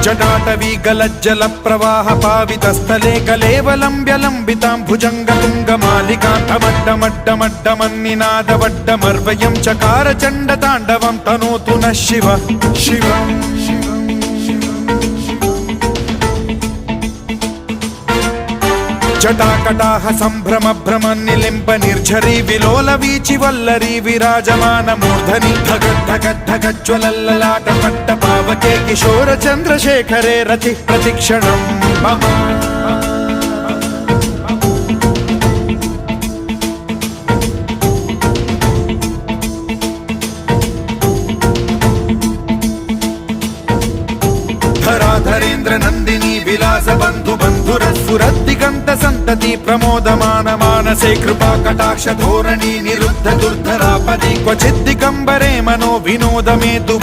जटाटवी गलज्जल प्रवाह पावितस्थले कलेवलम्ब्य लम्बितां भुजङ्गतुङ्गमालिकान्तमड्डमड्डमड्डमन्निनादवड्डमर्वयं चकार चण्डताण्डवं तनोतु नः शिवः शिवम् जटाकटाह सम्भ्रम भ्रम निलिम्ब निर्झरी विलोल वीचि वल्लरी विराजमान मूर्धनि धगद्धगद्धगज्ज्वलल्ललाट पट्ट पावके किशोर चन्द्रशेखरे रति प्रतिक्षणं मम धराधरेन्द्र नन्दिनी विलास बन्धु बन्धुरस्फुरद्दिगन्त सन्तति प्रमोदमान मानसे कृपा कटाक्ष धोरणी निरुद्ध दुर्धरापदि क्वचिद् दिगम्बरे मनो विनोद मे तु